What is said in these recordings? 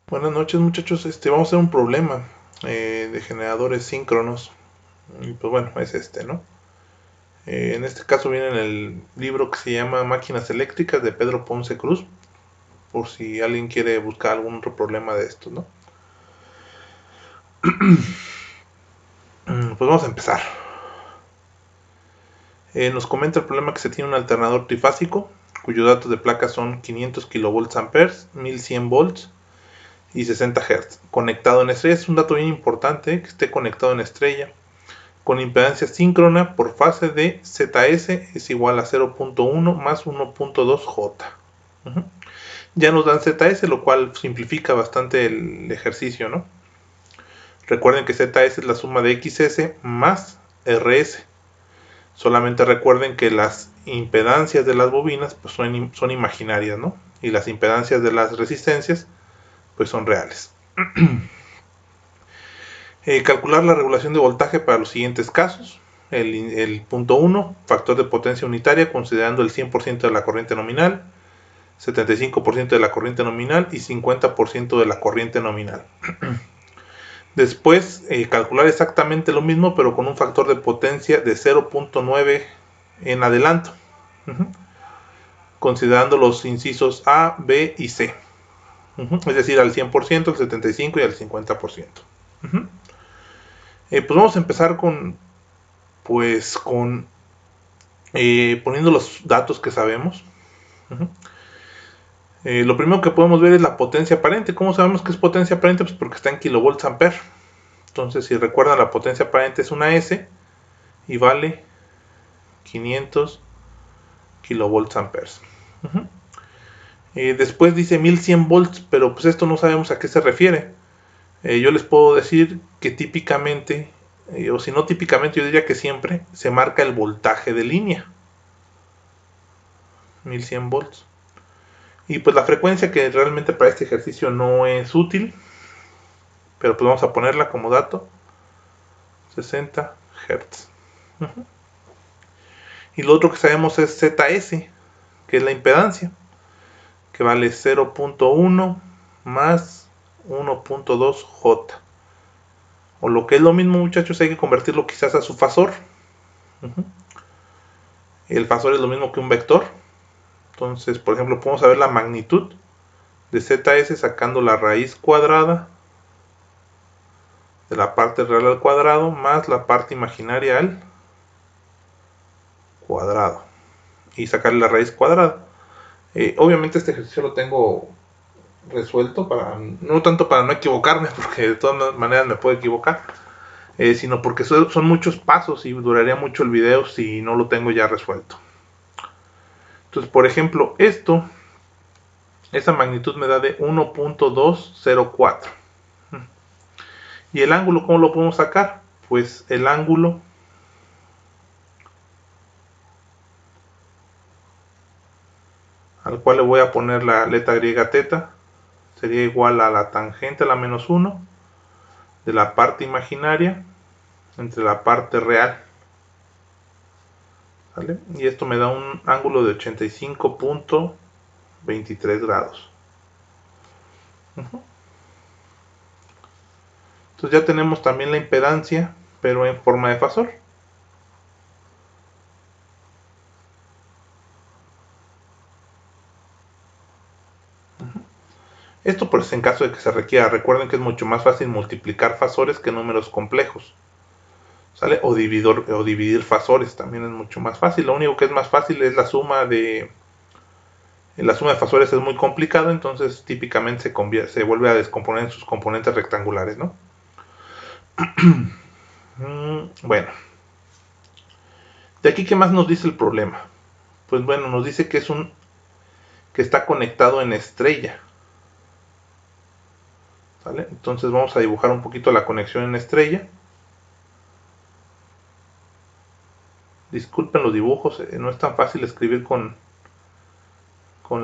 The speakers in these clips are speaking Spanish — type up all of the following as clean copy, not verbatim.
Buenas noches muchachos, vamos a hacer un problema de generadores síncronos. Y pues bueno, es ¿no? En este caso viene en el libro que se llama Máquinas Eléctricas de Pedro Ponce Cruz, por si alguien quiere buscar algún otro problema de estos, ¿no? Pues vamos a empezar. Nos comenta el problema que se tiene un alternador trifásico, cuyos datos de placa son 500 kilovolts amperes, 1100 volts y 60 Hz. Conectado en estrella, es un dato bien importante que esté conectado en estrella, con impedancia síncrona por fase de ZS es igual a 0.1 más 1.2J. Ya nos dan ZS, lo cual simplifica bastante el ejercicio, ¿no? Recuerden que ZS es la suma de XS más RS. Solamente recuerden que las impedancias de las bobinas pues son imaginarias, ¿no? Y las impedancias de las resistencias pues son reales. Calcular la regulación de voltaje para los siguientes casos. El punto 1, factor de potencia unitaria considerando el 100% de la corriente nominal, 75% de la corriente nominal y 50% de la corriente nominal. Después, calcular exactamente lo mismo, pero con un factor de potencia de 0.9 en adelanto, considerando los incisos A, B y C. Es decir, al 100%, al 75% y al 50%. Pues vamos a empezar con poniendo los datos que sabemos. Lo primero que podemos ver es la potencia aparente. ¿Cómo sabemos que es potencia aparente? Pues porque está en kilovolts ampere. Entonces, si recuerdan, la potencia aparente es una S y vale 500 kilovolts amperes. Después dice 1100 volts, pero pues esto no sabemos a qué se refiere. Yo les puedo decir que típicamente, o si no típicamente, yo diría que siempre se marca el voltaje de línea. 1100 volts. Y pues la frecuencia, que realmente para este ejercicio no es útil, pero pues vamos a ponerla como dato, 60 Hz. Y lo otro que sabemos es ZS, que es la impedancia, que vale 0.1 más 1.2J. O lo que es lo mismo, muchachos, hay que convertirlo quizás a su fasor. El fasor es lo mismo que un vector. Entonces, por ejemplo, podemos saber la magnitud de ZS sacando la raíz cuadrada de la parte real al cuadrado más la parte imaginaria al cuadrado. Y sacarle la raíz cuadrada. Obviamente este ejercicio lo tengo resuelto para no tanto para no equivocarme, porque de todas maneras me puedo equivocar, sino porque son muchos pasos y duraría mucho el video si no lo tengo ya resuelto. Entonces, por ejemplo, esa magnitud me da de 1.204. ¿Y el ángulo cómo lo podemos sacar? Pues el ángulo al cual le voy a poner la letra griega teta sería igual a la tangente a la menos 1 de la parte imaginaria entre la parte real. ¿Vale? Y esto me da un ángulo de 85.23 grados. Entonces ya tenemos también la impedancia, pero en forma de fasor. Esto pues en caso de que se requiera. Recuerden que es mucho más fácil multiplicar fasores que números complejos. ¿Sale? O dividir fasores también es mucho más fácil. Lo único que es más fácil es la suma de... La suma de fasores es muy complicado, entonces típicamente se vuelve a descomponer en sus componentes rectangulares, ¿no? Bueno, de aquí, ¿qué más nos dice el problema? Pues bueno, nos dice que que está conectado en estrella. ¿Vale? Entonces vamos a dibujar un poquito la conexión en estrella. Disculpen los dibujos, no es tan fácil escribir con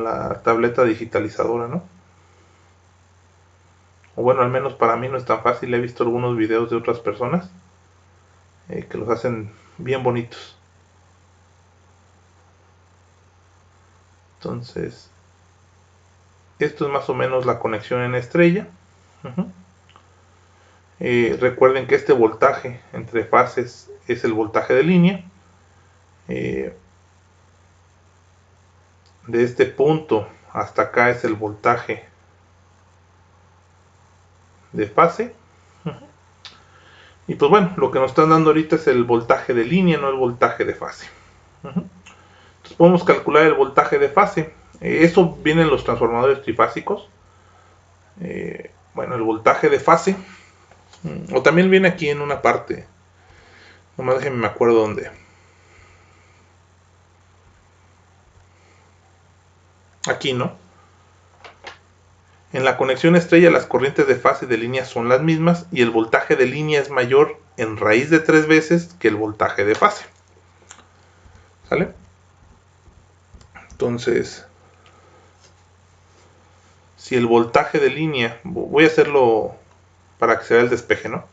la tableta digitalizadora, ¿no? O bueno, al menos para mí no es tan fácil. He visto algunos videos de otras personas que los hacen bien bonitos. Entonces, Esto es más o menos la conexión en estrella. Recuerden que este voltaje entre fases es el voltaje de línea. De este punto hasta acá es el voltaje de fase. Y pues bueno, lo que nos están dando ahorita es el voltaje de línea, no el voltaje de fase. Entonces podemos calcular el voltaje de fase. Eso viene en los transformadores trifásicos. Bueno, el voltaje de fase. O también viene aquí en una parte. Nomás déjenme me acuerdo dónde. Aquí, ¿no? En la conexión estrella las corrientes de fase de línea son las mismas y el voltaje de línea es mayor en raíz de 3 veces que el voltaje de fase. ¿Sale? Entonces, si el voltaje de línea, voy a hacerlo para que se vea el despeje, ¿no?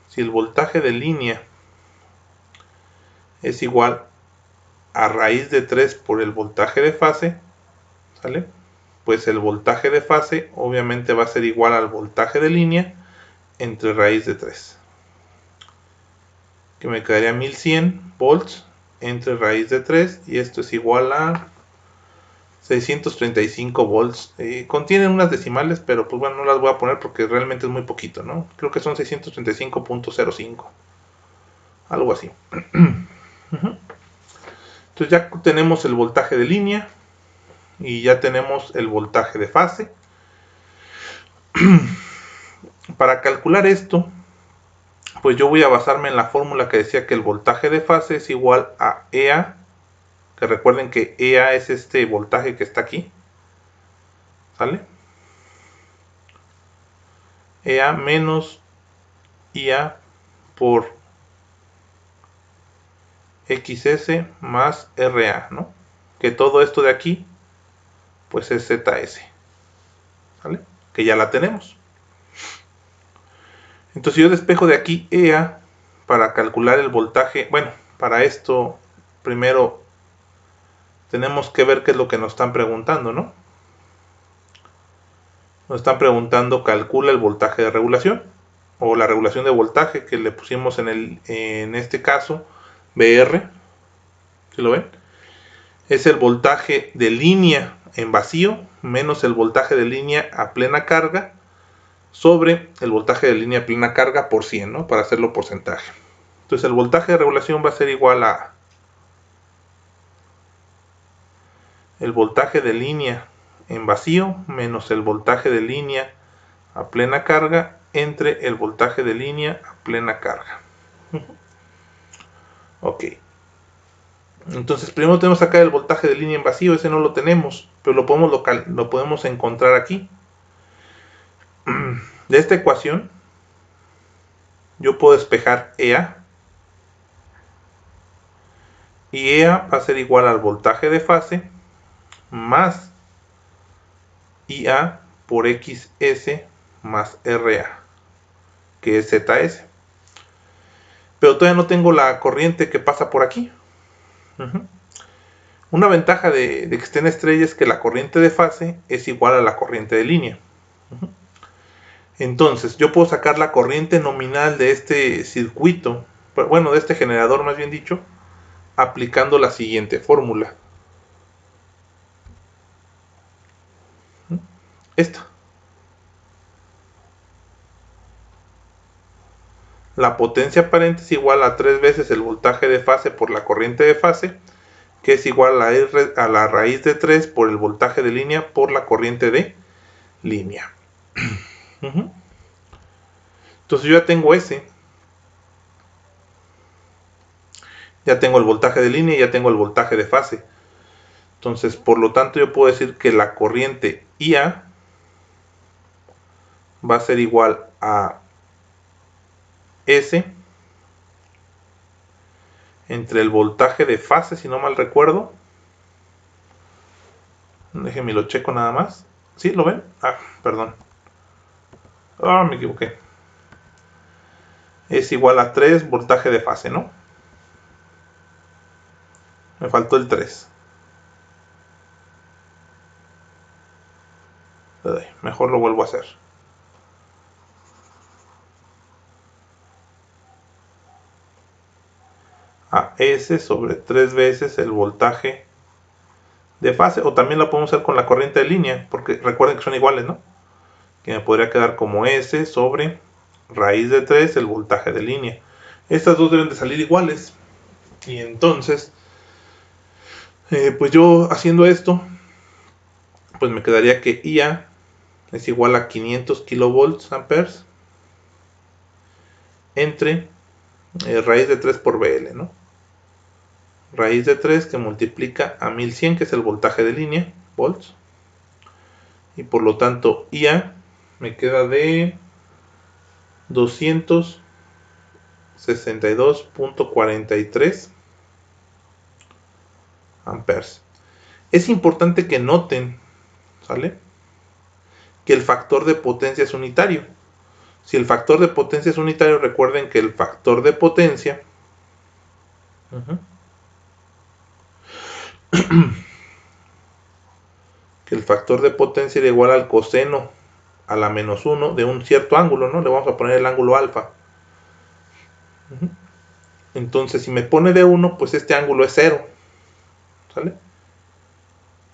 Si el voltaje de línea es igual a raíz de 3 por el voltaje de fase, ¿sale? Pues el voltaje de fase obviamente va a ser igual al voltaje de línea entre raíz de 3. Que me quedaría 1100 volts entre raíz de 3 y esto es igual a 635 volts. Contienen unas decimales, pero pues bueno, no las voy a poner porque realmente es muy poquito, ¿no? Creo que son 635.05. Algo así. Entonces ya tenemos el voltaje de línea y ya tenemos el voltaje de fase. Para calcular esto, pues yo voy a basarme en la fórmula que decía que el voltaje de fase es igual a EA, que recuerden que EA es este voltaje que está aquí, ¿sale? EA menos IA por XS más RA, ¿no? Que todo esto de aquí, pues es ZS, ¿sale? Que ya la tenemos. Entonces yo despejo de aquí EA para calcular el voltaje. Bueno, para esto primero tenemos que ver qué es lo que nos están preguntando, ¿no? Nos están preguntando calcula el voltaje de regulación o la regulación de voltaje que le pusimos en este caso VR. ¿Sí lo ven? Es el voltaje de línea en vacío menos el voltaje de línea a plena carga sobre el voltaje de línea a plena carga por 100, ¿no? Para hacerlo porcentaje. Entonces el voltaje de regulación va a ser igual a el voltaje de línea en vacío menos el voltaje de línea a plena carga entre el voltaje de línea a plena carga. Ok. Entonces primero tenemos que sacar el voltaje de línea en vacío, ese no lo tenemos, pero lo podemos encontrar aquí. De esta ecuación yo puedo despejar EA y EA va a ser igual al voltaje de fase más IA por XS más RA, que es ZS. Pero todavía no tengo la corriente que pasa por aquí. Una ventaja de que esté en estrella es que la corriente de fase es igual a la corriente de línea. Entonces yo puedo sacar la corriente nominal de este circuito, bueno, de este generador más bien dicho, aplicando la siguiente fórmula. Esta. La potencia aparente es igual a 3 veces el voltaje de fase por la corriente de fase, que es igual a la raíz de 3 por el voltaje de línea por la corriente de línea. Entonces yo ya tengo ese. Ya tengo el voltaje de línea y ya tengo el voltaje de fase. Entonces, por lo tanto, yo puedo decir que la corriente IA va a ser igual a S entre el voltaje de fase, si no mal recuerdo. Déjenme lo checo nada más. ¿Sí? ¿Lo ven? Ah, perdón. Ah, me equivoqué. Es igual a 3 voltaje de fase, ¿no? Me faltó el 3. Mejor lo vuelvo a hacer. A S sobre 3 veces el voltaje de fase, o también la podemos hacer con la corriente de línea, porque recuerden que son iguales, ¿no? Que me podría quedar como S sobre raíz de 3 el voltaje de línea. Estas dos deben de salir iguales. Y entonces, pues yo haciendo esto, pues me quedaría que IA es igual a 500 kilovolts amperes entre raíz de 3 por BL, ¿no? Raíz de 3 que multiplica a 1100, que es el voltaje de línea, volts. Y por lo tanto, IA me queda de 262.43 amperes. Es importante que noten, ¿sale?, que el factor de potencia es unitario. Si el factor de potencia es unitario, recuerden que el factor de potencia que el factor de potencia era igual al coseno a la menos 1 de un cierto ángulo, ¿no? Le vamos a poner el ángulo alfa. Entonces, si me pone de 1, pues este ángulo es 0. ¿Sale?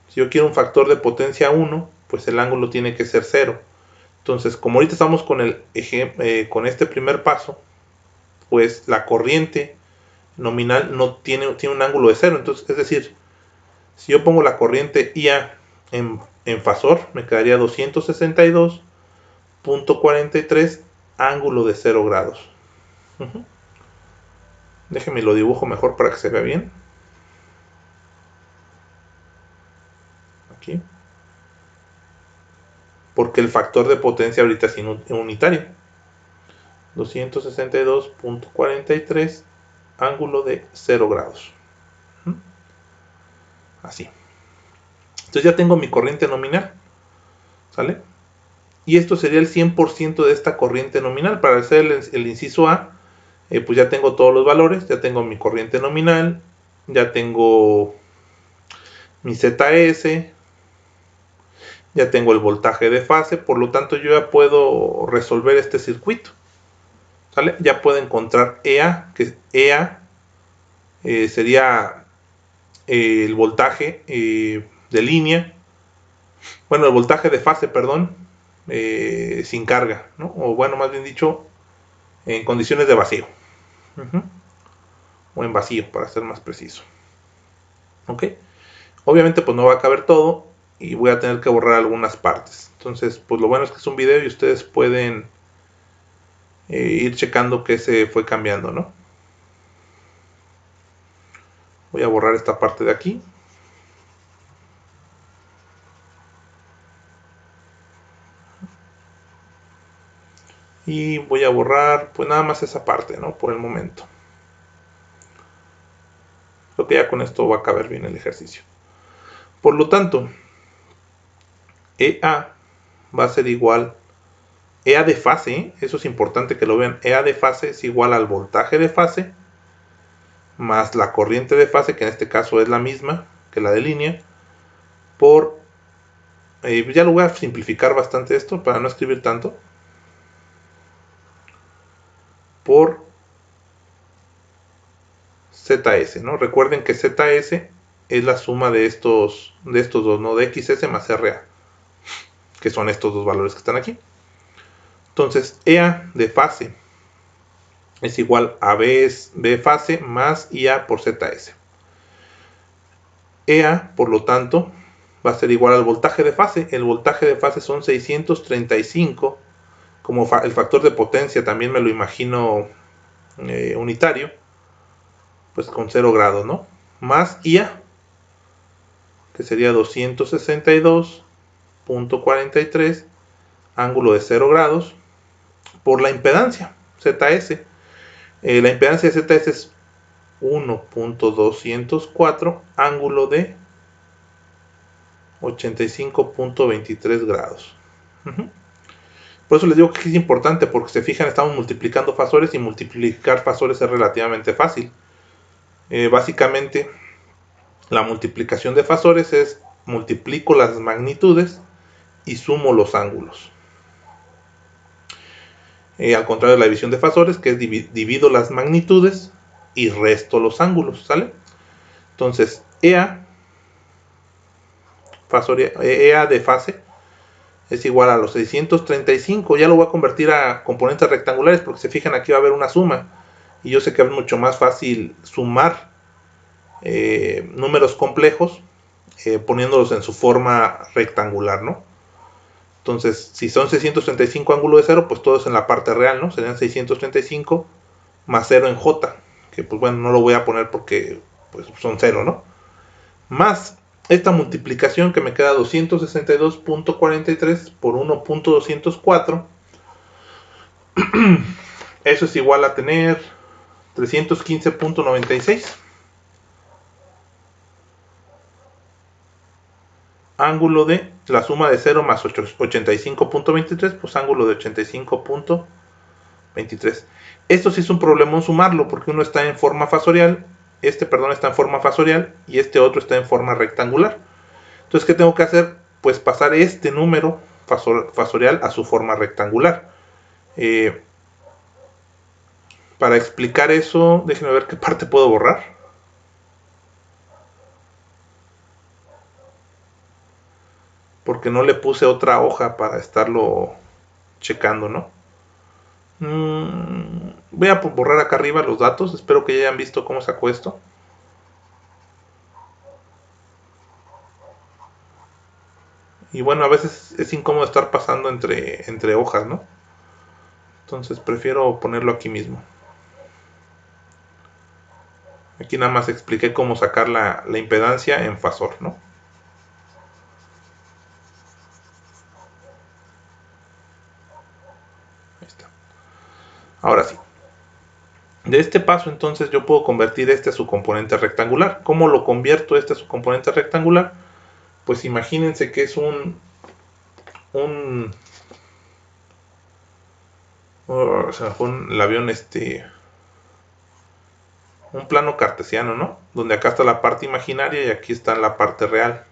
Si yo quiero un factor de potencia 1, pues el ángulo tiene que ser 0. Entonces, como ahorita estamos con con este primer paso, pues la corriente nominal no tiene un ángulo de 0. Entonces, es decir, si yo pongo la corriente IA en fasor, me quedaría 262.43 ángulo de 0 grados. Déjenme lo dibujo mejor para que se vea bien. Aquí. Porque el factor de potencia ahorita es unitario. 262.43 ángulo de 0 grados. Así. Entonces ya tengo mi corriente nominal. ¿Sale? Y esto sería el 100% de esta corriente nominal. Para hacer el inciso A, pues ya tengo todos los valores. Ya tengo mi corriente nominal. Ya tengo mi ZS. Ya tengo el voltaje de fase. Por lo tanto, yo ya puedo resolver este circuito. ¿Sale? Ya puedo encontrar EA, que EA sería el voltaje de línea. Bueno, el voltaje de fase, perdón, sin carga, ¿no? O bueno, más bien dicho, en condiciones de vacío. O en vacío, para ser más preciso. ¿Ok? Obviamente, pues no va a caber todo y voy a tener que borrar algunas partes. Entonces, pues lo bueno es que es un video y ustedes pueden ir checando qué se fue cambiando, ¿no? Voy a borrar esta parte de aquí. Y voy a borrar pues nada más esa parte, ¿no? Por el momento. Creo que ya con esto va a caber bien el ejercicio. Por lo tanto, EA va a ser igual, EA de fase, ¿eh? Eso es importante que lo vean. EA de fase es igual al voltaje de fase más la corriente de fase, que en este caso es la misma que la de línea, por, ya lo voy a simplificar bastante esto para no escribir tanto, por ZS, ¿no? Recuerden que ZS es la suma de estos dos, ¿no? De XS más RA, que son estos dos valores que están aquí. Entonces, EA de fase es igual a B fase más IA por ZS. EA, por lo tanto, va a ser igual al voltaje de fase. El voltaje de fase son 635. Como el factor de potencia también me lo imagino unitario, pues con 0 grados, ¿no? Más IA, que sería 262.43 ángulo de 0 grados por la impedancia ZS. La impedancia de ZS es 1.204 ángulo de 85.23 grados. Por eso les digo que es importante, porque se fijan, estamos multiplicando fasores y multiplicar fasores es relativamente fácil. Básicamente, la multiplicación de fasores es multiplico las magnitudes y sumo los ángulos. Al contrario de la división de fasores, que es divido las magnitudes y resto los ángulos, ¿sale? Entonces, EA de fase es igual a los 635. Ya lo voy a convertir a componentes rectangulares porque se fijan aquí va a haber una suma. Y yo sé que es mucho más fácil sumar números complejos poniéndolos en su forma rectangular, ¿no? Entonces, si son 635 ángulo de 0, pues todo es en la parte real, ¿no? Serían 635 más 0 en J, que pues bueno, no lo voy a poner porque pues son 0, ¿no? Más esta multiplicación que me queda 262.43 por 1.204. Eso es igual a tener 315.96. Ángulo de la suma de 0 más 85.23, pues ángulo de 85.23. Esto sí es un problema sumarlo, porque uno está en forma fasorial, está en forma fasorial y este otro está en forma rectangular. Entonces, ¿qué tengo que hacer? Pues pasar este número fasorial a su forma rectangular. Para explicar eso, déjenme ver qué parte puedo borrar. Porque no le puse otra hoja para estarlo checando, ¿no? Voy a borrar acá arriba los datos. Espero que ya hayan visto cómo sacó esto. Y bueno, a veces es incómodo estar pasando entre hojas, ¿no? Entonces prefiero ponerlo aquí mismo. Aquí nada más expliqué cómo sacar la impedancia en fasor, ¿no? Ahí está. Ahora sí. De este paso entonces yo puedo convertir este a su componente rectangular. ¿Cómo lo convierto este a su componente rectangular? Pues imagínense que es un se me fue el avión, un plano cartesiano, ¿no? Donde acá está la parte imaginaria y aquí está la parte real.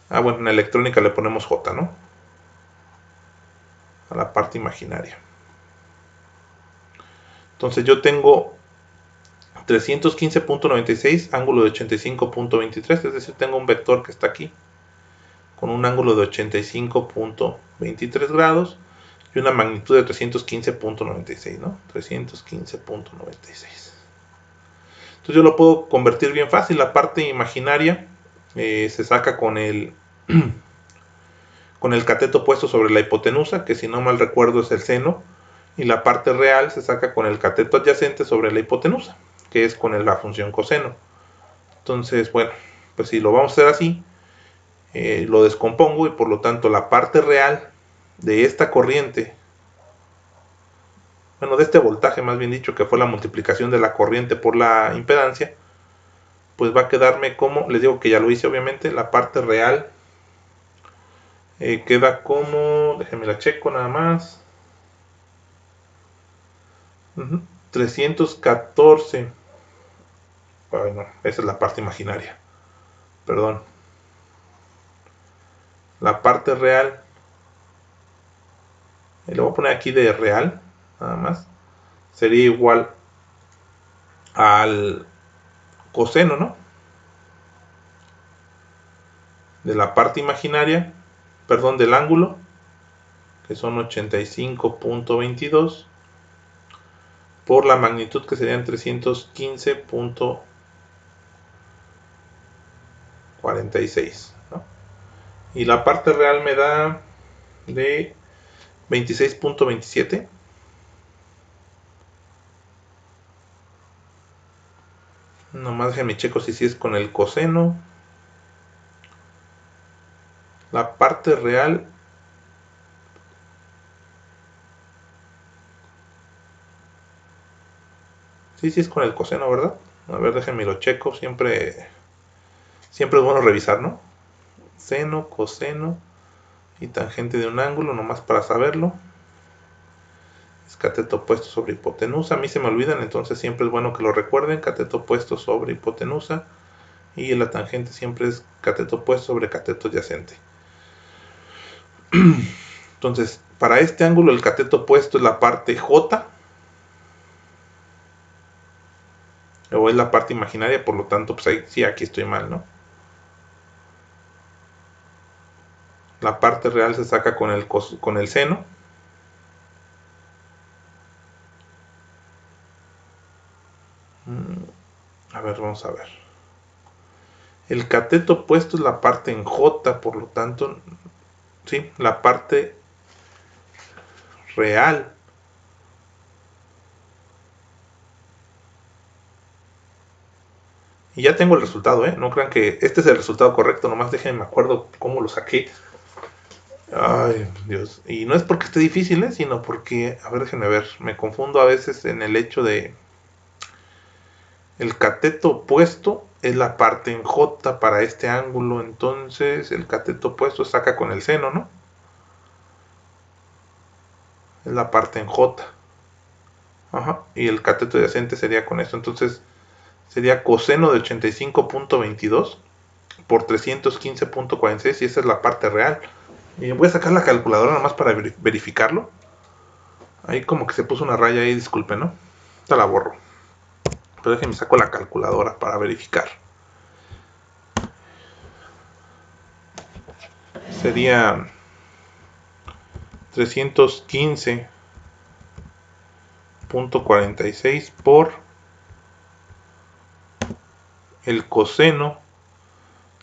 Bueno, en electrónica le ponemos J, ¿no? A la parte imaginaria. Entonces yo tengo 315.96, ángulo de 85.23, es decir, tengo un vector que está aquí con un ángulo de 85.23 grados y una magnitud de 315.96, ¿no? 315.96. Entonces yo lo puedo convertir bien fácil. La parte imaginaria se saca con el cateto puesto sobre la hipotenusa, que si no mal recuerdo es el seno, y la parte real se saca con el cateto adyacente sobre la hipotenusa, que es con la función coseno. Entonces, bueno, pues si lo vamos a hacer así, lo descompongo y por lo tanto la parte real de esta corriente, bueno, de este voltaje más bien dicho, que fue la multiplicación de la corriente por la impedancia, pues va a quedarme como, les digo que ya lo hice obviamente, la parte real queda como, déjenme la checo nada más, 314, bueno, esa es la parte imaginaria, perdón, la parte real, le voy a poner aquí de real, nada más, sería igual al coseno, ¿no? De la parte imaginaria, perdón, del ángulo, que son 85.22, por la magnitud que serían 315.46, ¿no? Y la parte real me da de 26.27. Nomás déjenme checo si es con el coseno. La parte real sí es con el coseno, ¿verdad? A ver, déjenme lo checo. Siempre es bueno revisar, ¿no? Seno, coseno y tangente de un ángulo, nomás para saberlo. Es cateto opuesto sobre hipotenusa. A mí se me olvidan, entonces siempre es bueno que lo recuerden. Cateto opuesto sobre hipotenusa. Y la tangente siempre es cateto opuesto sobre cateto adyacente. Entonces, para este ángulo el cateto opuesto es la parte J, o es la parte imaginaria, por lo tanto, pues ahí sí, aquí estoy mal, ¿no? La parte real se saca con el seno. A ver, vamos a ver. El cateto opuesto es la parte en J, por lo tanto, sí, la parte real. Y ya tengo el resultado, ¿eh? No crean que este es el resultado correcto, nomás déjenme me acuerdo cómo lo saqué. Ay, Dios. Y no es porque esté difícil, ¿eh? Sino porque, a ver, déjenme ver, me confundo a veces en el hecho de el cateto opuesto es la parte en J para este ángulo, entonces el cateto opuesto saca con el seno, ¿no? Es la parte en J. Ajá. Y el cateto adyacente sería con esto, entonces sería coseno de 85.22 por 315.46 y esa es la parte real. Y voy a sacar la calculadora nada más para verificarlo. Ahí como que se puso una raya ahí, disculpen, ¿no? Esta la borro. Pero déjenme saco la calculadora para verificar. Sería 315.46 por el coseno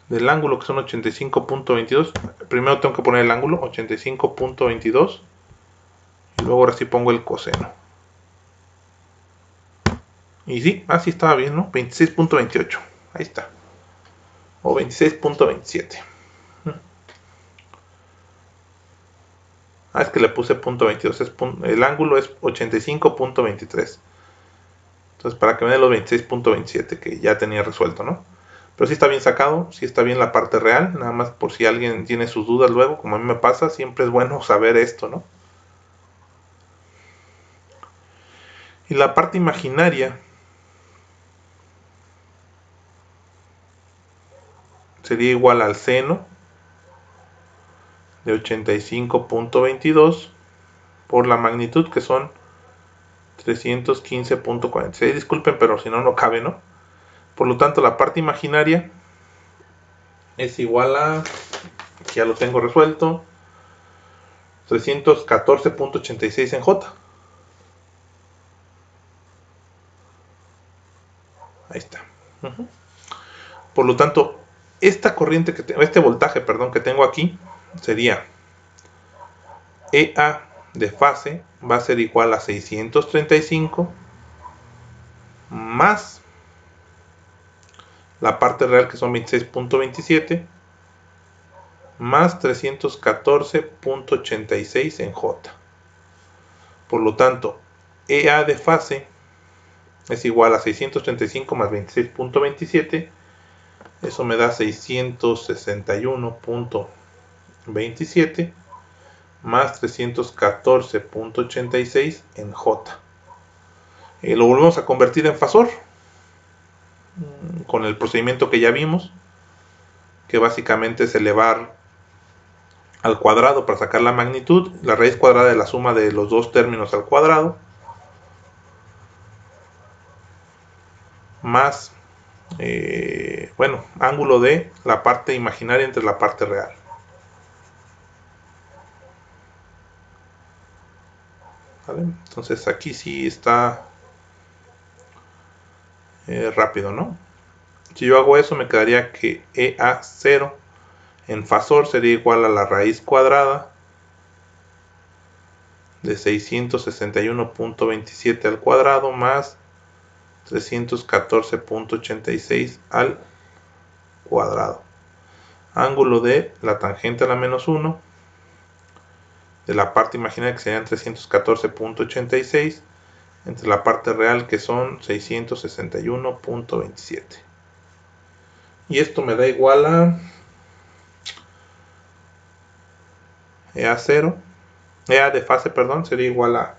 del ángulo, que son 85.22. Primero tengo que poner el ángulo, 85.22. Y luego ahora sí pongo el coseno. Y sí, así estaba bien, ¿no? 26.28. Ahí está. O 26.27. Es que le puse punto 22. El ángulo es 85.23. Entonces, para que me dé los 26.27 que ya tenía resuelto, ¿no? Pero sí está bien sacado, sí está bien la parte real. Nada más por si alguien tiene sus dudas luego, como a mí me pasa, siempre es bueno saber esto, ¿no? Y la parte imaginaria sería igual al seno de 85.22 por la magnitud, que son 315.46. Disculpen, pero si no, no cabe, ¿no? Por lo tanto, la parte imaginaria es igual a, ya lo tengo resuelto, 314.86 en J. Ahí está. Por lo tanto, esta corriente este voltaje, perdón, que tengo aquí sería EA de fase va a ser igual a 635 más la parte real, que son 26.27, más 314.86 en J. Por lo tanto, EA de fase es igual a 635 más 26.27. Eso me da 661.27 más 314.86 en J. Lo volvemos a convertir en fasor con el procedimiento que ya vimos, que básicamente es elevar al cuadrado para sacar la magnitud, la raíz cuadrada de la suma de los dos términos al cuadrado, más, ángulo de la parte imaginaria entre la parte real. ¿Vale? Entonces aquí sí está rápido, ¿no? Si yo hago eso, me quedaría que EA0 en fasor sería igual a la raíz cuadrada de 661.27 al cuadrado más 314.86 al cuadrado. Ángulo de la tangente a la menos 1 de la parte imaginaria, que serían 314.86, entre la parte real, que son 661.27. Y esto me da igual a EA0, EA de fase, perdón, sería igual a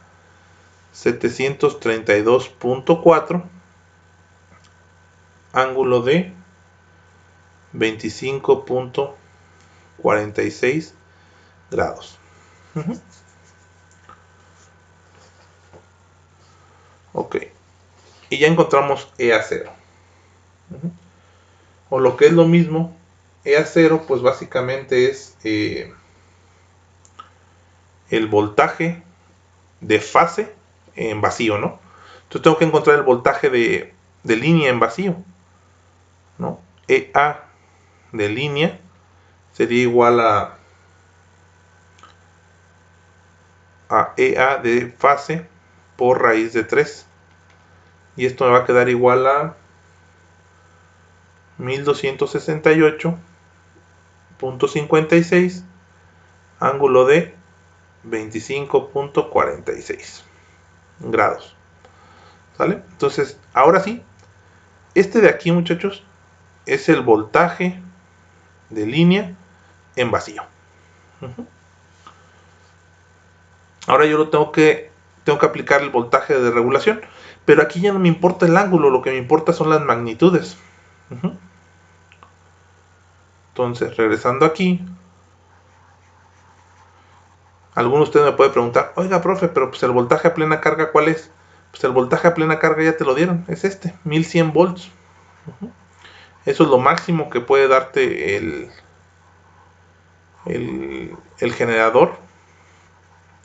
732.4, ángulo de 25.46 grados. Ok. Y ya encontramos EA0. O lo que es lo mismo, EA0 pues básicamente es el voltaje de fase en vacío, ¿no? Entonces tengo que encontrar el voltaje de línea en vacío, ¿no? EA de línea sería igual a EA de fase por raíz de 3. Y esto me va a quedar igual a 1268.56 ángulo de 25.46 grados. ¿Sale? Entonces, ahora sí, este de aquí, muchachos, es el voltaje de línea en vacío. Ahora yo tengo que aplicar el voltaje de regulación, pero aquí ya no me importa el ángulo, lo que me importa son las magnitudes. Entonces, regresando aquí, alguno de ustedes me puede preguntar, oiga, profe, pero pues el voltaje a plena carga, ¿cuál es? Pues el voltaje a plena carga ya te lo dieron, es este, 1100 volts. Eso es lo máximo que puede darte el generador,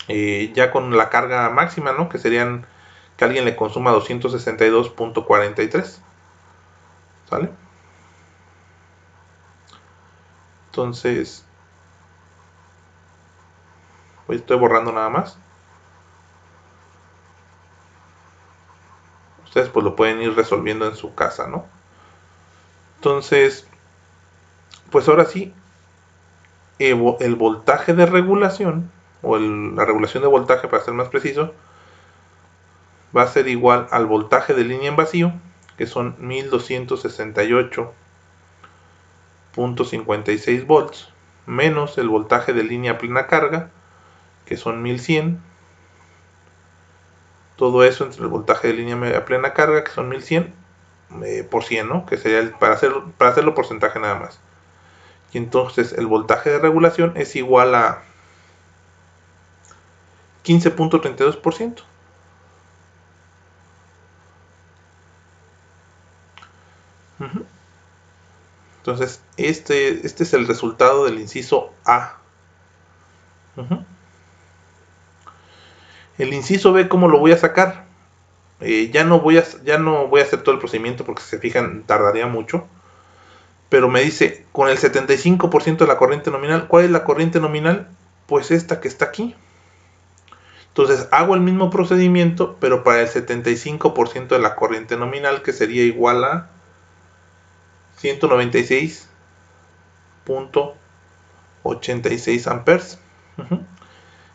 ya con la carga máxima, ¿no? Que serían que alguien le consuma 262.43. ¿Sale? Entonces, pues estoy borrando nada más. Ustedes pues lo pueden ir resolviendo en su casa, ¿no? Entonces, pues ahora sí, el voltaje de regulación, o la regulación de voltaje para ser más preciso, va a ser igual al voltaje de línea en vacío, que son 1268.56 volts, menos el voltaje de línea a plena carga, que son 1100. Todo eso entre el voltaje de línea a plena carga, que son 1100, por 100, ¿no? Que sería para hacerlo porcentaje nada más. Y entonces el voltaje de regulación es igual a 15.32%. Entonces este es el resultado del inciso A. El inciso B, ¿cómo lo voy a sacar? Ya no voy a hacer todo el procedimiento porque, si se fijan, tardaría mucho. Pero me dice, con el 75% de la corriente nominal. ¿Cuál es la corriente nominal? Pues esta que está aquí. Entonces hago el mismo procedimiento, pero para el 75% de la corriente nominal, que sería igual a 196.86 amperes.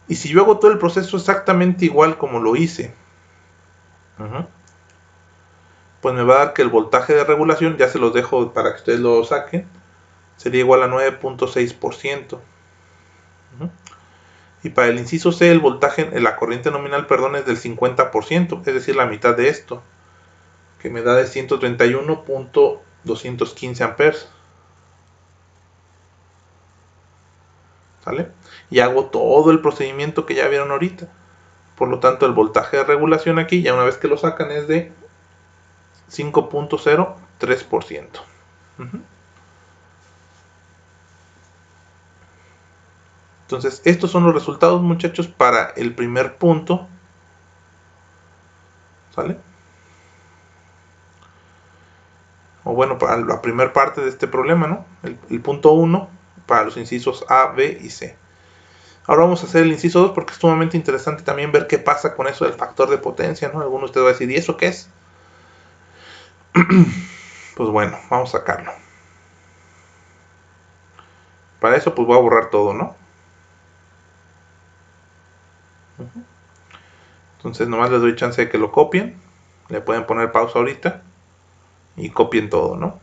Y si yo hago todo el proceso exactamente igual como lo hice, pues me va a dar que el voltaje de regulación, ya se los dejo para que ustedes lo saquen, sería igual a 9.6%. Y para el inciso C, el voltaje, la corriente nominal, perdón, es del 50%, es decir, la mitad de esto, que me da de 131.215 amperes. ¿Sale? Y hago todo el procedimiento que ya vieron ahorita. Por lo tanto, el voltaje de regulación aquí, ya una vez que lo sacan, es de 5.03%. Entonces, estos son los resultados, muchachos, para el primer punto. ¿Sale? O bueno, para la primera parte de este problema, ¿no? El punto 1 para los incisos A, B y C. Ahora vamos a hacer el inciso 2 porque es sumamente interesante también ver qué pasa con eso del factor de potencia, ¿no? Alguno de ustedes va a decir, ¿y eso qué es? Pues bueno, vamos a sacarlo. Para eso pues voy a borrar todo, ¿no? Entonces nomás les doy chance de que lo copien. Le pueden poner pausa ahorita y copien todo, ¿no?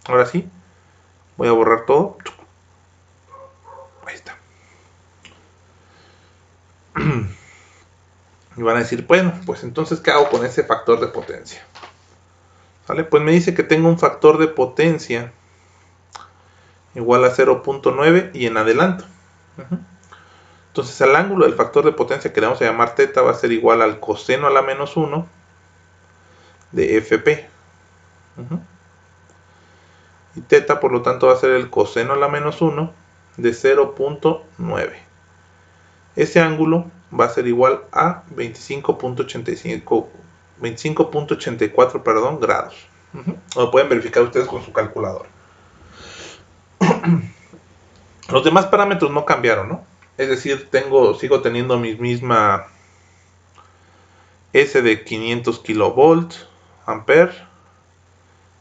Ahora sí, voy a borrar todo. Ahí está. Y van a decir, bueno, pues entonces ¿qué hago con ese factor de potencia? ¿Vale? Pues me dice que tengo un factor de potencia igual a 0.9 y en adelante. Entonces el ángulo del factor de potencia que le vamos a llamar teta va a ser igual al coseno a la menos 1 de Fp. Y teta por lo tanto va a ser el coseno a la menos 1 de 0.9. Ese ángulo va a ser igual a 25.84 grados. Lo pueden verificar ustedes con su calculadora. Los demás parámetros no cambiaron, ¿no? Es decir, sigo teniendo mi misma S de 500 kilovolts, ampere.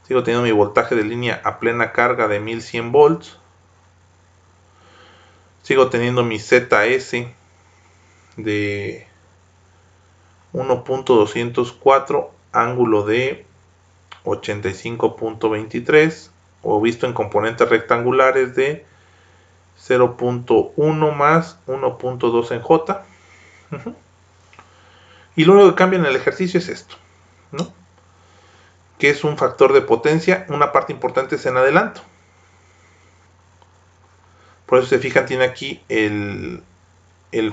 Sigo teniendo mi voltaje de línea a plena carga de 1100 volts. Sigo teniendo mi ZS de 1.204, ángulo de 85.23, o visto en componentes rectangulares de 0.1 más 1.2 en J. Y lo único que cambia en el ejercicio es esto, ¿no? Que es un factor de potencia. Una parte importante es en adelanto. Por eso se fijan, tiene aquí el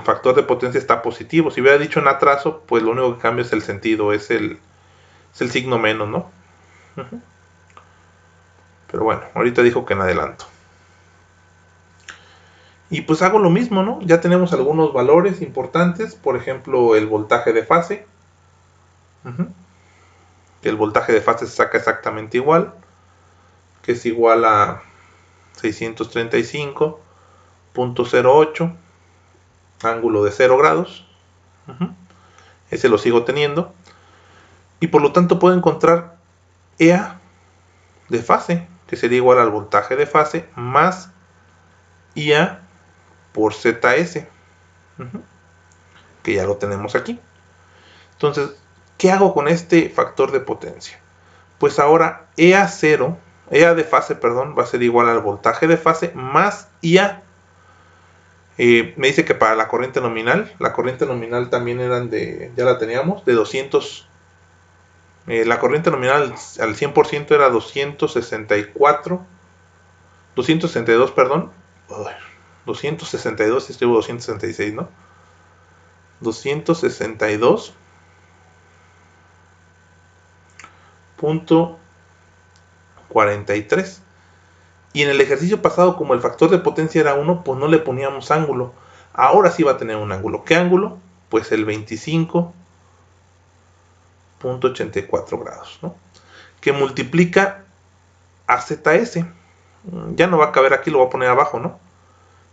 factor de potencia está positivo. Si hubiera dicho en atraso, pues lo único que cambia es el sentido, es el signo menos, ¿no? Pero bueno, ahorita dijo que en adelanto. Y pues hago lo mismo, ¿no? Ya tenemos algunos valores importantes, por ejemplo, el voltaje de fase. Que el voltaje de fase se saca exactamente igual, que es igual a 635.08, ángulo de 0 grados. Ese lo sigo teniendo. Y por lo tanto puedo encontrar EA de fase, que sería igual al voltaje de fase más IA por ZS, que ya lo tenemos aquí. Entonces, ¿qué hago con este factor de potencia? Pues ahora EA de fase, va a ser igual al voltaje de fase más IA. Me dice que para la corriente nominal también ya la teníamos, de 200. La corriente nominal al 100% era 262, perdón. 262, escribo 266, ¿no? 262.43. Y en el ejercicio pasado, como el factor de potencia era 1, pues no le poníamos ángulo. Ahora sí va a tener un ángulo. ¿Qué ángulo? Pues el 25.84 grados, ¿no? Que multiplica a ZS. Ya no va a caber aquí, lo voy a poner abajo, ¿no?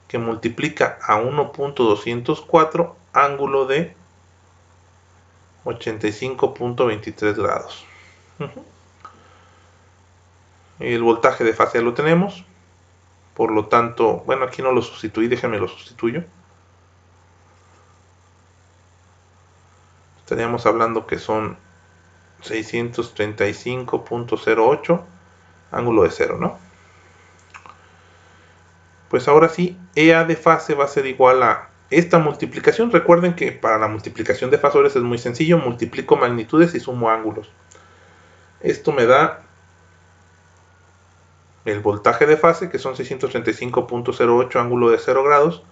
Que multiplica a 1.204, ángulo de 85.23 grados. El voltaje de fase ya lo tenemos. Por lo tanto, bueno, aquí no lo sustituí, déjenme lo sustituyo. Estaríamos hablando que son 635.08, ángulo de 0, ¿no? Pues ahora sí, EA de fase va a ser igual a esta multiplicación. Recuerden que para la multiplicación de fasores es muy sencillo, multiplico magnitudes y sumo ángulos. Esto me da el voltaje de fase, que son 635.08, ángulo de 0 grados,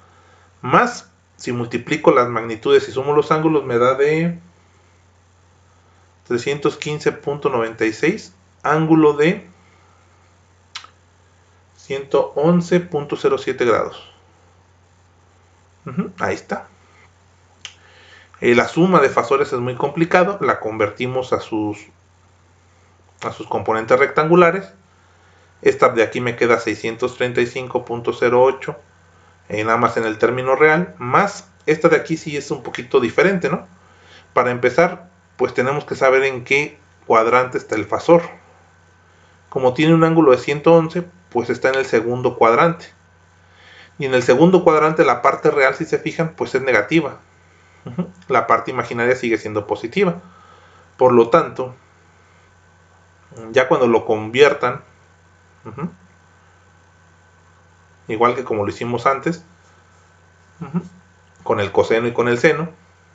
más, si multiplico las magnitudes y sumo los ángulos, me da de 315.96, ángulo de 111.07 grados. Ahí está. La suma de fasores es muy complicado, la convertimos a sus componentes rectangulares. Esta de aquí me queda 635.08, nada más en el término real, más esta de aquí sí es un poquito diferente, ¿no? Para empezar, pues tenemos que saber en qué cuadrante está el fasor. Como tiene un ángulo de 111, pues está en el segundo cuadrante. Y en el segundo cuadrante la parte real, si se fijan, pues es negativa. La parte imaginaria sigue siendo positiva. Por lo tanto, ya cuando lo conviertan, igual que como lo hicimos antes, con el coseno y con el seno.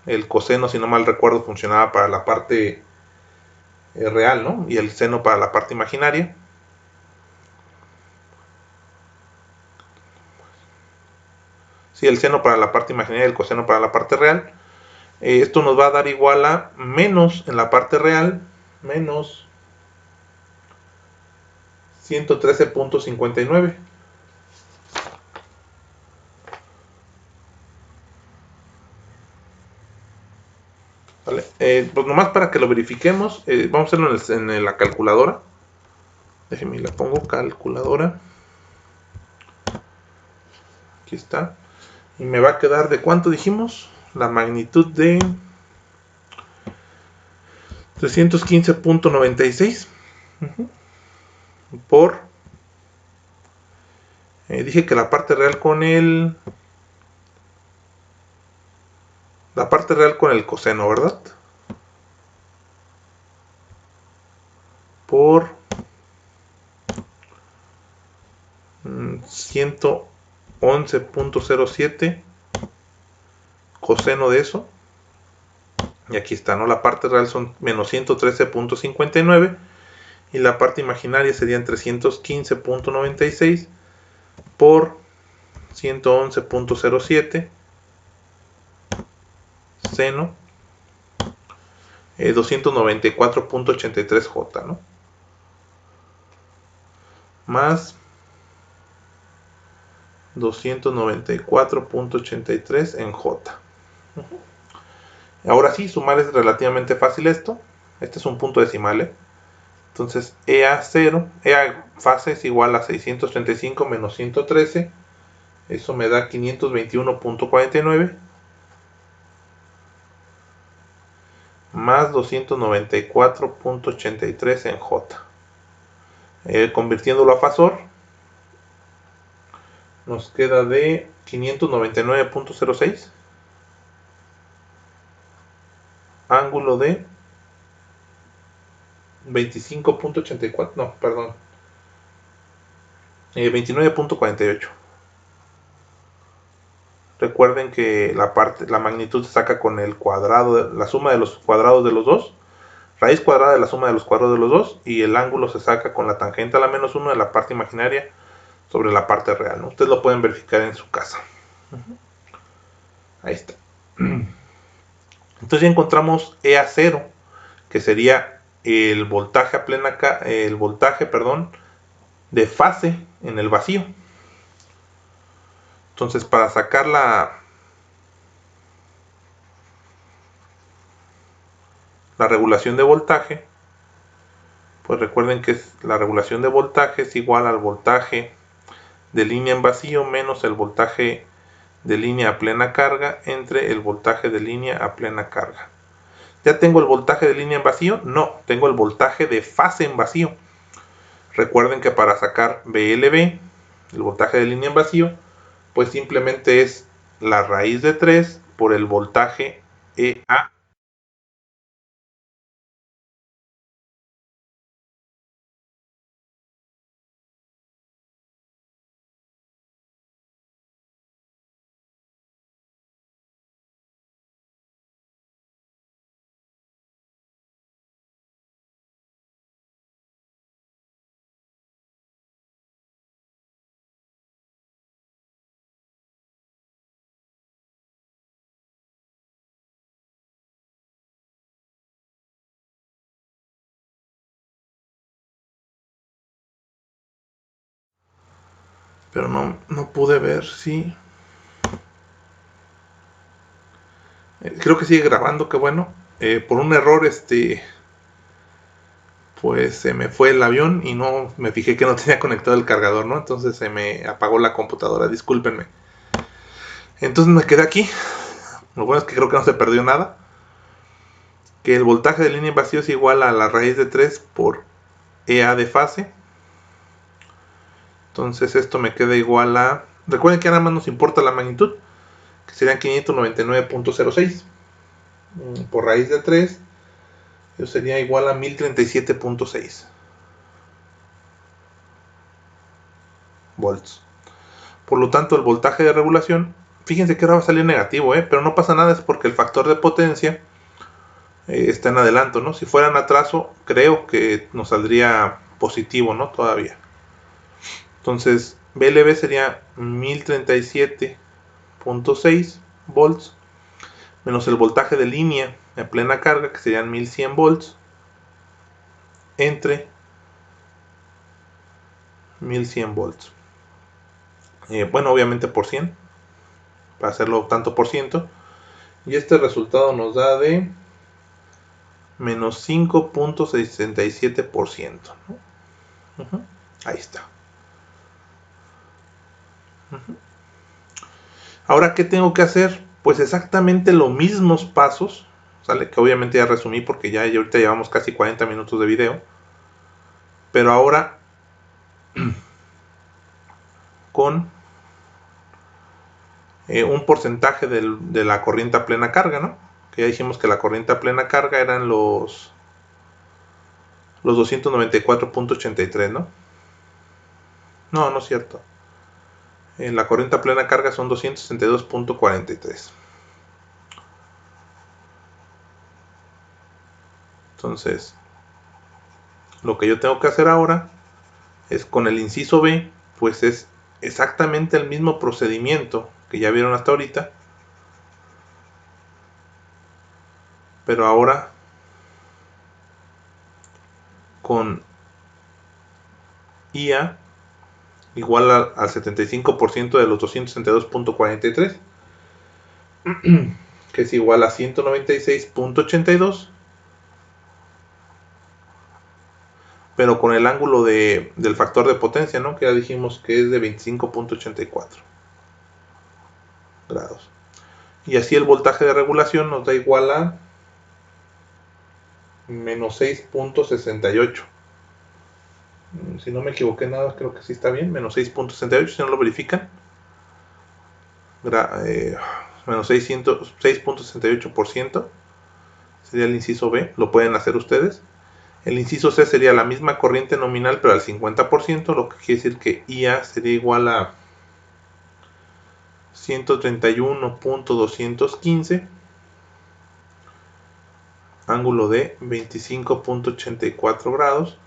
El coseno, si no mal recuerdo, funcionaba para la parte real, ¿no? Y el seno para la parte imaginaria. Sí, el seno para la parte imaginaria y el coseno para la parte real. Esto nos va a dar igual a menos en la parte real, menos 113.59. ¿Vale? Pues nomás para que lo verifiquemos, vamos a hacerlo en la calculadora. Déjenme, la pongo calculadora. Aquí está. Y me va a quedar de cuánto dijimos. La magnitud de 315.96 por... dije que la parte real con el... La parte real con el coseno, ¿verdad? Por 111.07 coseno de eso. Y aquí está, ¿no? La parte real son menos 113.59 y la parte imaginaria serían 315.96 por 111.07 seno 294.83 J, ¿no? Más 294.83 en J. Ahora sí, sumar es relativamente fácil esto. Este es un punto decimal, ¿eh? Entonces EA0, EA fase es igual a 635 menos 113. Eso me da 521.49 más 294.83 en J. Convirtiéndolo a fasor, nos queda de 599.06, ángulo de 25.84, no, perdón, 29.48. Recuerden que la magnitud se saca con el cuadrado, la suma de los cuadrados de los dos, raíz cuadrada de la suma de los cuadrados de los dos, y el ángulo se saca con la tangente a la menos 1 de la parte imaginaria sobre la parte real, ¿no? Ustedes lo pueden verificar en su casa. Ahí está. Entonces ya encontramos EA0, que sería el voltaje de fase en el vacío. Entonces, para sacar la regulación de voltaje, pues recuerden que la regulación de voltaje es igual al voltaje de línea en vacío menos el voltaje de línea a plena carga entre el voltaje de línea a plena carga. ¿Ya tengo el voltaje de línea en vacío? No, tengo el voltaje de fase en vacío. Recuerden que para sacar VLV, el voltaje de línea en vacío, pues simplemente es la raíz de 3 por el voltaje EA. Pero no pude ver si... creo que sigue grabando, qué bueno. Por un error, pues se me fue el avión y no me fijé que no tenía conectado el cargador, ¿no? Entonces se me apagó la computadora, discúlpenme. Entonces me quedé aquí. Lo bueno es que creo que no se perdió nada. Que el voltaje de línea en vacío es igual a la raíz de 3 por EA de fase. Entonces esto me queda igual a... Recuerden que nada más nos importa la magnitud, que serían 599.06 por raíz de 3. Eso sería igual a 1037.6 volts. Por lo tanto, el voltaje de regulación, fíjense que ahora va a salir negativo, pero no pasa nada, es porque el factor de potencia está en adelanto, ¿no? Si fuera en atraso, creo que nos saldría positivo, ¿no? Todavía. Entonces, BLV sería 1037.6 1.6 volts, menos el voltaje de línea a plena carga, que serían 1100 volts, entre 1100 volts. Bueno, obviamente por 100, para hacerlo tanto por ciento. Y este resultado nos da de menos 5.67%, ¿no? Ahí está. Ahora, ¿qué tengo que hacer? Pues exactamente los mismos pasos, ¿sale? Que obviamente ya resumí porque ya ahorita llevamos casi 40 minutos de video. Pero ahora con un porcentaje de la corriente a plena carga, ¿no? Que ya dijimos que la corriente a plena carga eran los 294.83, ¿no? No, no es cierto. La corriente a plena carga son 262.43. Entonces, lo que yo tengo que hacer ahora es con el inciso B, pues es exactamente el mismo procedimiento que ya vieron hasta ahorita, pero ahora con IA igual al 75% de los 262.43, que es igual a 196.82, pero con el ángulo del factor de potencia, ¿no? Que ya dijimos que es de 25.84 grados. Y así el voltaje de regulación nos da igual a menos 6.68. Si no me equivoqué nada, creo que sí está bien. Menos 6.68, si no lo verifican. Menos 6.68% sería el inciso B. Lo pueden hacer ustedes. El inciso C sería la misma corriente nominal, pero al 50%, lo que quiere decir que IA sería igual a 131.215, ángulo de 25.84 grados,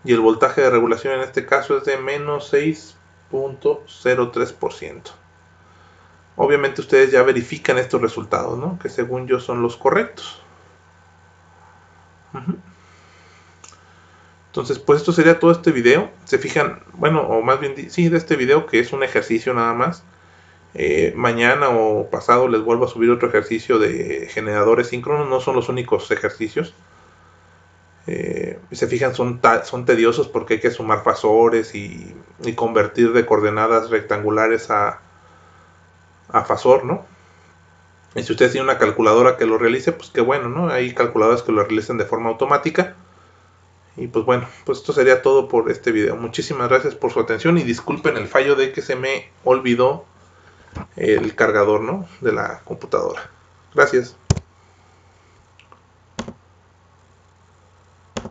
y el voltaje de regulación en este caso es de menos 6.03%. Obviamente ustedes ya verifican estos resultados, ¿no? Que según yo son los correctos. Entonces, pues esto sería todo este video. Se fijan, bueno, o más bien, sí, de este video, que es un ejercicio nada más. Mañana o pasado les vuelvo a subir otro ejercicio de generadores síncronos. No son los únicos ejercicios. Se fijan, son tediosos porque hay que sumar fasores y convertir de coordenadas rectangulares a fasor, ¿no? Y si ustedes tienen una calculadora que lo realice, pues qué bueno, ¿no? Hay calculadoras que lo realicen de forma automática. Y pues bueno, pues esto sería todo por este video. Muchísimas gracias por su atención y disculpen el fallo de que se me olvidó el cargador, ¿no? De la computadora. Gracias.